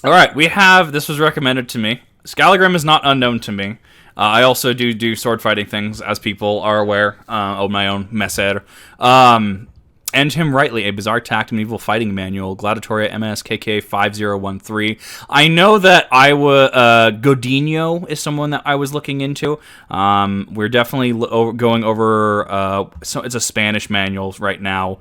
All right, we have. This was recommended to me. Skallagrim is not unknown to me. I also do sword fighting things, as people are aware, of my own messer. End Him Rightly, a bizarre tact medieval fighting manual, Gladiatoria MS KK5013. I know that Godinho is someone that I was looking into. We're definitely going over, so it's a Spanish manual right now.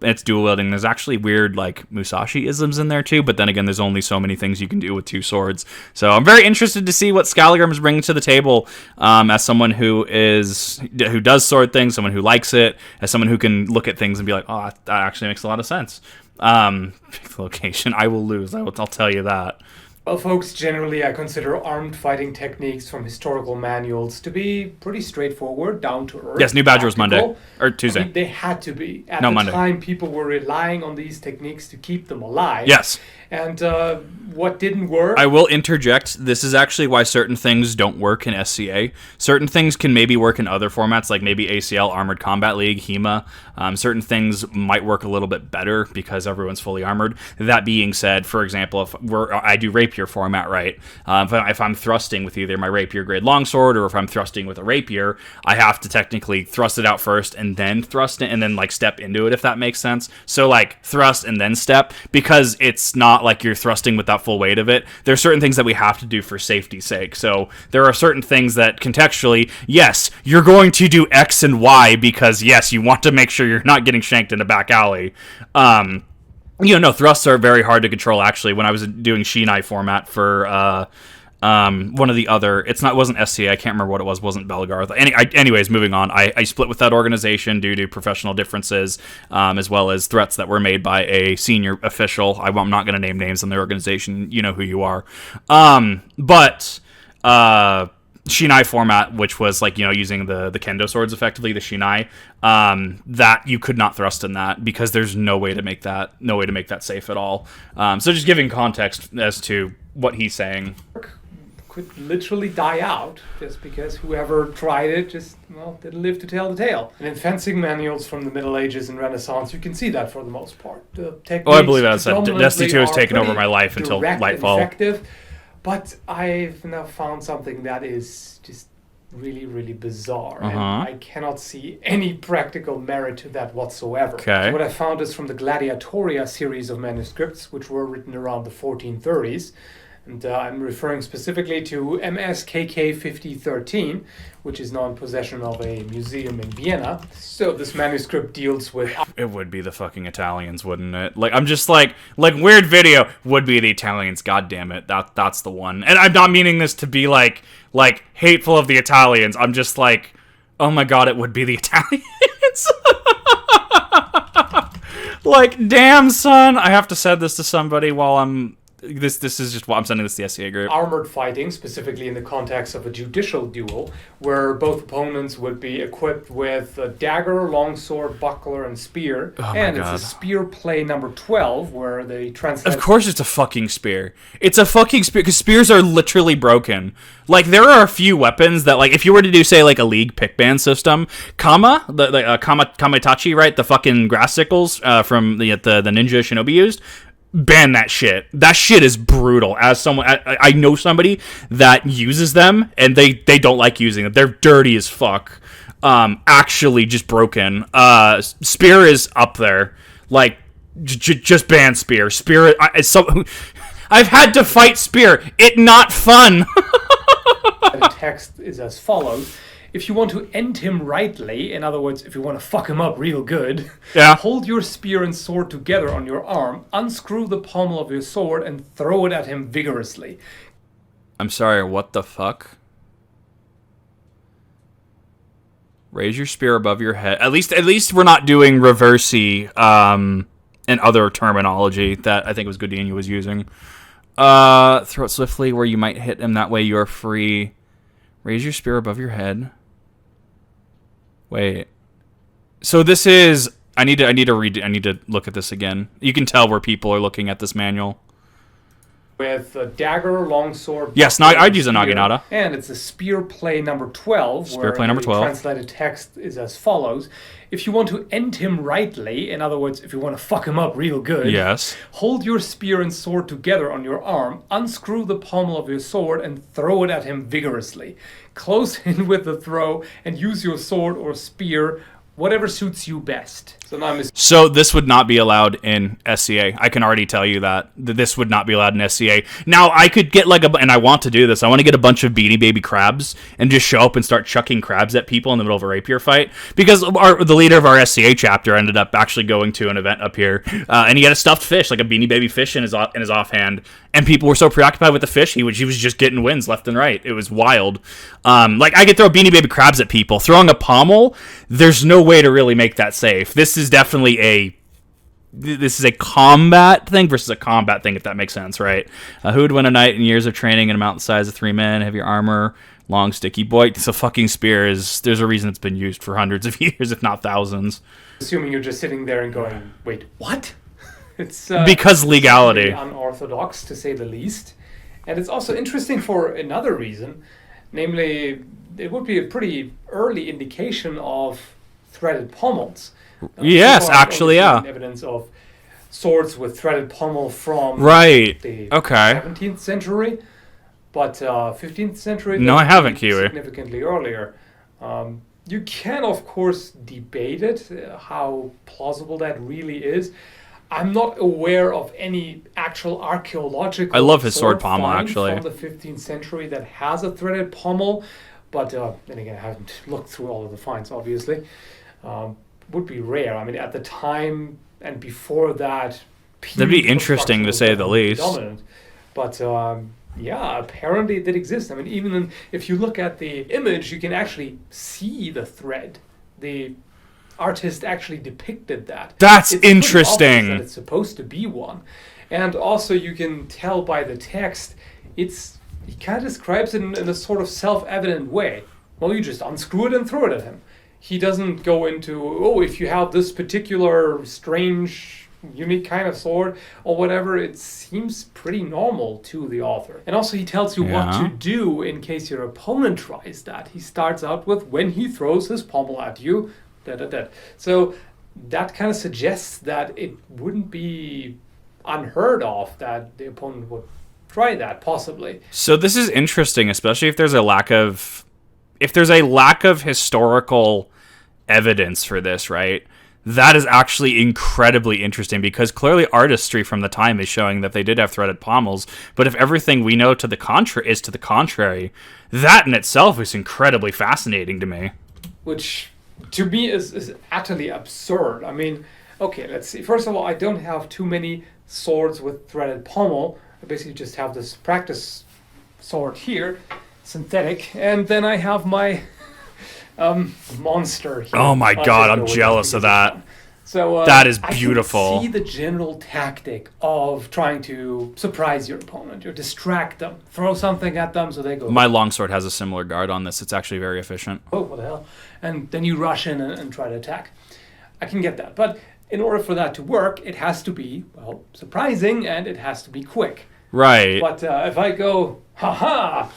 It's dual wielding. There's actually weird, like, Musashi-isms in there too, but then again, there's only so many things you can do with two swords. So I'm very interested to see what Skallagrim is bringing to the table, as someone who does sword things, someone who likes it, as someone who can look at things and be like, oh, that actually makes a lot of sense. Pick the location. I will lose. I'll tell you that. Well, folks, generally I consider armed fighting techniques from historical manuals to be pretty straightforward, down to earth. Yes, New Badger was Monday. Or Tuesday. I mean, they had to be. At the Monday. time, people were relying on these techniques to keep them alive. Yes. And what didn't work? I will interject. This is actually why certain things don't work in SCA. Certain things can maybe work in other formats, like maybe ACL, Armored Combat League, HEMA. Certain things might work a little bit better because everyone's fully armored. That being said, for example, if I do rapier format, right? If I'm thrusting with either my rapier grade longsword or if I'm thrusting with a rapier, I have to technically thrust it out first and then thrust it and then like step into it, if that makes sense. So like thrust and then step, because it's not like you're thrusting with that full weight of it. There's certain things that we have to do for safety's sake. So there are certain things that contextually, yes, you're going to do X and Y because yes, you want to make sure you're not getting shanked in a back alley. Thrusts are very hard to control. Actually, when I was doing Shinai format for one of the other, it wasn't SCA, I can't remember what it was, wasn't Belgarth. Anyways, moving on, I split with that organization due to professional differences, as well as threats that were made by a senior official. I'm not going to name names in the organization, you know who you are. But Shinai format, which was like, using the kendo swords effectively, the Shinai, that you could not thrust in that because there's no way to make that safe at all. So just giving context as to what he's saying. Could literally die out just because whoever tried it didn't live to tell the tale. And in fencing manuals from the Middle Ages and Renaissance, you can see that for the most part. The techniques I believe that. Destiny 2 has taken over my life until Lightfall. Effective, but I've now found something that is just really, really bizarre. And I cannot see any practical merit to that whatsoever. Okay. So what I found is from the Gladiatoria series of manuscripts, which were written around the 1430s. And I'm referring specifically to MS KK5013, which is now in possession of a museum in Vienna. So this manuscript deals with... It would be the fucking Italians, wouldn't it? Like, I'm just like weird video would be the Italians. God damn it, that's the one. And I'm not meaning this to be like hateful of the Italians. I'm just like, oh my god, it would be the Italians. Like, damn, son, I have to send this to somebody while I'm... This is just why I'm sending this to the SCA group. Armored fighting, specifically in the context of a judicial duel, where both opponents would be equipped with a dagger, longsword, buckler, and spear. Oh and my God. It's a spear play number 12, where they translate... Of course it's a fucking spear. It's a fucking spear, because spears are literally broken. Like, there are a few weapons that, like, if you were to do, say, like, a League pick band system, Kamitachi, right? The fucking grass sickles from the ninja Shinobi used... Ban that shit. That shit is brutal. As someone, I know somebody that uses them, and they don't like using them. They're dirty as fuck. Actually, just broken. Spear is up there. Like, just ban spear. Spear. I've had to fight spear. It not fun. The text is as follows. If you want to end him rightly, in other words, if you want to fuck him up real good, hold your spear and sword together on your arm, unscrew the pommel of your sword, and throw it at him vigorously. I'm sorry, what the fuck? Raise your spear above your head. At least we're not doing reversey and other terminology that I think it was Godinho was using. Throw it swiftly where you might hit him. That way you are free. Raise your spear above your head. Wait. So this is... I need to look at this again. You can tell where people are looking at this manual. with a dagger, longsword. Yes, I'd use a naginata. And it's a spear play number 12. Spear play number 12. The translated text is as follows. If you want to end him rightly, in other words, if you want to fuck him up real good, yes, hold your spear and sword together on your arm, unscrew the pommel of your sword, and throw it at him vigorously. Close in with the throw, and use your sword or spear, whatever suits you best. So this would not be allowed in SCA. I can already tell you that this would not be allowed in SCA. Now, I could get and I want to do this, I want to get a bunch of Beanie Baby crabs and just show up and start chucking crabs at people in the middle of a rapier fight. Because the leader of our SCA chapter ended up actually going to an event up here, and he had a stuffed fish, like a Beanie Baby fish in his offhand. And people were so preoccupied with the fish, he was just getting wins left and right. It was wild. I could throw Beanie Baby crabs at people. Throwing a pommel, there's no way to really make that safe. This is definitely a combat thing versus a combat thing, if that makes sense, right? Who would win a knight in years of training in a mountain size of 3 men, heavy armor, long sticky boy? It's a fucking spear. There's a reason it's been used for hundreds of years, if not thousands. Assuming you're just sitting there and going, wait, what? It's because legality. Unorthodox, to say the least. And it's also interesting for another reason, namely, it would be a pretty early indication of threaded pommels. Yes, actually, yeah. Evidence of swords with threaded pommel from the 17th century, but 15th century. No, I haven't, Kiwi. Significantly earlier. You can, of course, debate it, how plausible that really is. I'm not aware of any actual archaeological. I love his sword pommel, actually, from the 15th century that has a threaded pommel, but then again, I haven't looked through all of the finds, obviously. Would be rare. I mean, at the time and before that, that'd be interesting to say the least. Dominant. But apparently it did exist. I mean, even if you look at the image, you can actually see the thread. The artist actually depicted that. That's interesting. That it's supposed to be one, and also you can tell by the text. He kind of describes it in a sort of self-evident way. Well, you just unscrew it and throw it at him. He doesn't go into, if you have this particular strange, unique kind of sword or whatever. It seems pretty normal to the author. And also he tells you what to do in case your opponent tries that. He starts out with, when he throws his pommel at you, So that kind of suggests that it wouldn't be unheard of that the opponent would try that, possibly. So this is interesting, especially if there's a lack of historical evidence for this, right? That is actually incredibly interesting, because clearly artistry from the time is showing that they did have threaded pommels. But if everything we know to the contrary, that in itself is incredibly fascinating to me. Which, to me, is utterly absurd. I mean, okay, let's see. First of all, I don't have too many swords with threaded pommel. I basically just have this practice sword here, synthetic, and then I have my monster here. Oh my god, I'm jealous of that. So that is beautiful. I can see the general tactic of trying to surprise your opponent, or distract them, throw something at them so they go. My longsword has a similar guard on this. It's actually very efficient. Oh, what the hell? And then you rush in and try to attack. I can get that, but in order for that to work, it has to be, well, surprising, and it has to be quick. Right. But if I go, ha-ha!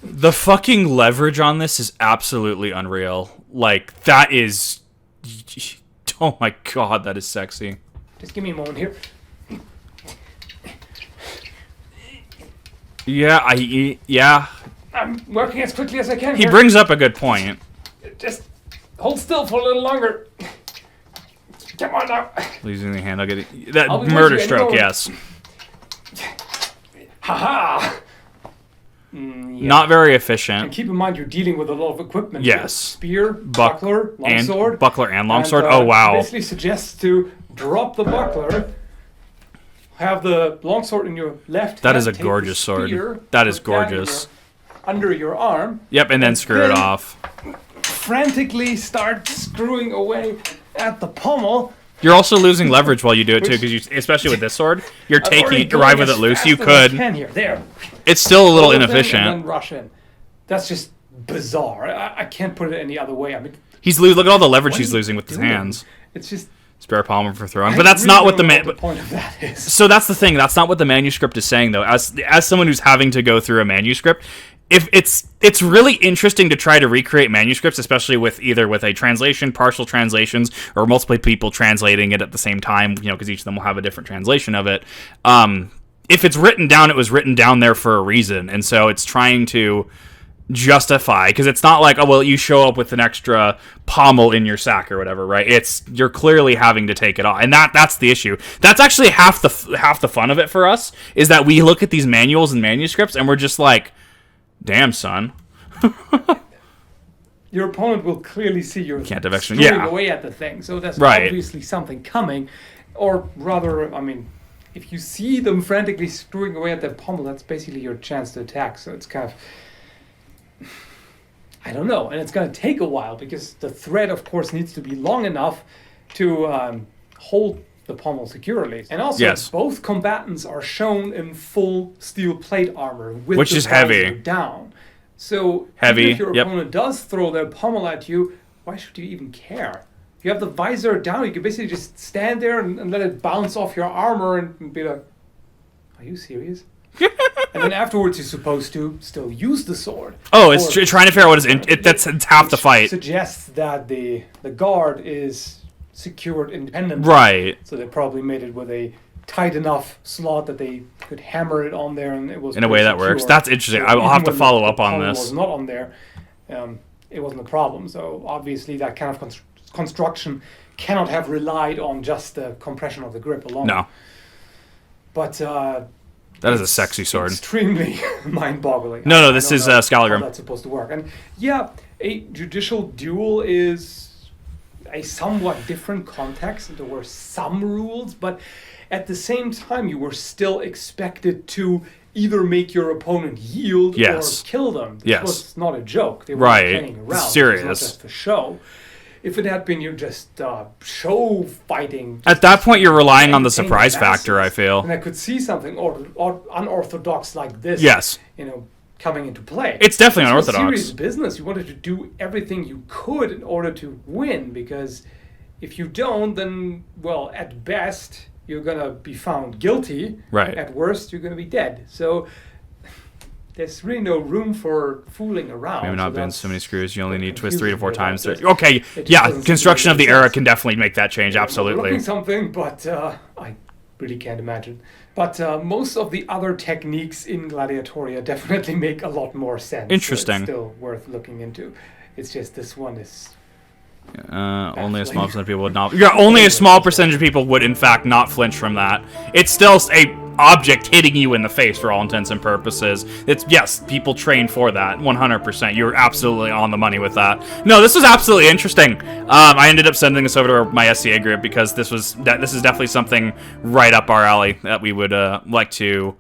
The fucking leverage on this is absolutely unreal. Like, that is... Oh my god, that is sexy. Just give me a moment here. Yeah. I'm working as quickly as I can. He brings up a good point. Just hold still for a little longer. Come on now. Losing the hand, I'll get it. That murder stroke, yes. Ha-ha! Not very efficient. And keep in mind, you're dealing with a lot of equipment. Yes. Spear, buckler, longsword. Buckler and longsword. Oh, wow. Basically suggests to drop the buckler, have the longsword in your left hand. That is a gorgeous sword. That is gorgeous. Under your arm. Yep, and then screw it off. Frantically start screwing away at the pommel. You're also losing leverage while you do it too, because especially with this sword, you're arrive with it loose. You could. There. It's still a little inefficient. And then rush in. That's just bizarre. I can't put it any other way. I mean, look at all the leverage he's losing with his hands. It's Spare pommel for throwing. But that's not what the point of that is. So that's the thing. That's not what the manuscript is saying, though. As someone who's having to go through a manuscript, if it's really interesting to try to recreate manuscripts, especially with either with a translation, partial translations, or multiple people translating it at the same time, because each of them will have a different translation of it. If it's written down, it was written down there for a reason, and so it's trying to justify, because it's not like, oh, well, you show up with an extra pommel in your sack or whatever, right? You're clearly having to take it off, and that's the issue. That's actually half the fun of it for us, is that we look at these manuals and manuscripts and we're just like, damn, son. Your opponent will clearly see you're throwing away at the thing, so that's obviously something coming. Or rather, I mean, if you see them frantically screwing away at their pommel, that's basically your chance to attack. So it's kind of, I don't know, and it's going to take a while because the thread, of course, needs to be long enough to hold the pommel securely. And also, both combatants are shown in full steel plate armor, which is heavy down. So heavy. If your opponent does throw their pommel at you, why should you even care? If you have the visor down, you can basically just stand there and let it bounce off your armor and be like, are you serious? And then afterwards, you're supposed to still use the sword. Oh, it's trying to figure out what is it's half the fight. Suggests that the guard is secured independently. Right. So they probably made it with a tight enough slot that they could hammer it on there, and it was in a way that works. That's interesting. So I'll have to follow up on this. Was not on there. It wasn't a problem. So obviously, that kind of construction cannot have relied on just the compression of the grip alone. No. But that is a sexy sword. Extremely mind-boggling. No, this is Skallagrim. How that's supposed to work. And yeah, a judicial duel is a somewhat different context. There were some rules, but at the same time, you were still expected to either make your opponent yield or kill them. This was not a joke. They were playing around. It's serious. It was not just for show. If it had been just show fighting... At that point, you're relying on the surprise factor, I feel. And I could see something unorthodox like this, coming into play. It's definitely unorthodox. It's serious business. You wanted to do everything you could in order to win, because if you don't, then, well, at best, you're going to be found guilty. Right. At worst, you're going to be dead. So there's really no room for fooling around. Maybe not been so many screws. You only need to twist 3 to 4 times. Okay, construction of the era can definitely make that change, absolutely. Looking something, but I really can't imagine. But most of the other techniques in Gladiatoria definitely make a lot more sense. Interesting. So it's still worth looking into. It's just this one is... only a small percentage of people would not... Yeah, only a small percentage of people would, in fact, not flinch from that. It's still a object hitting you in the face for all intents and purposes. Yes, people train for that, 100%. You're absolutely on the money with that. No, this was absolutely interesting. I ended up sending this over to my SCA group because this is definitely something right up our alley that we would like to...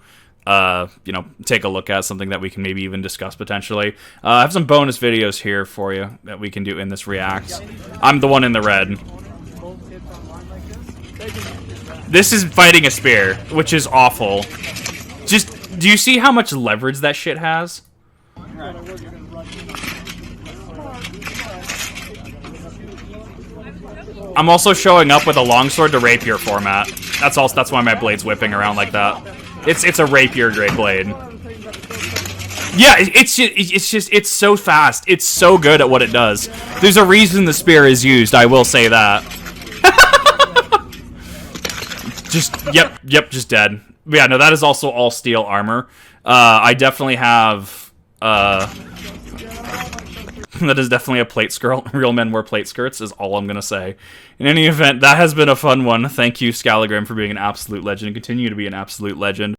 take a look at, something that we can maybe even discuss potentially. I have some bonus videos here for you that we can do in this React. I'm the one in the red. This is fighting a spear, which is awful. Just, do you see how much leverage that shit has? I'm also showing up with a longsword to rapier format. That's why my blade's whipping around like that. It's a rapier grade blade. Yeah, it's so fast. It's so good at what it does. There's a reason the spear is used, I will say that. Just dead. But yeah, no, that is also all steel armor. I definitely have, that is definitely a plate skirt. Real men wear plate skirts is all I'm going to say. In any event, that has been a fun one. Thank you, Skallagrim, for being an absolute legend and continue to be an absolute legend.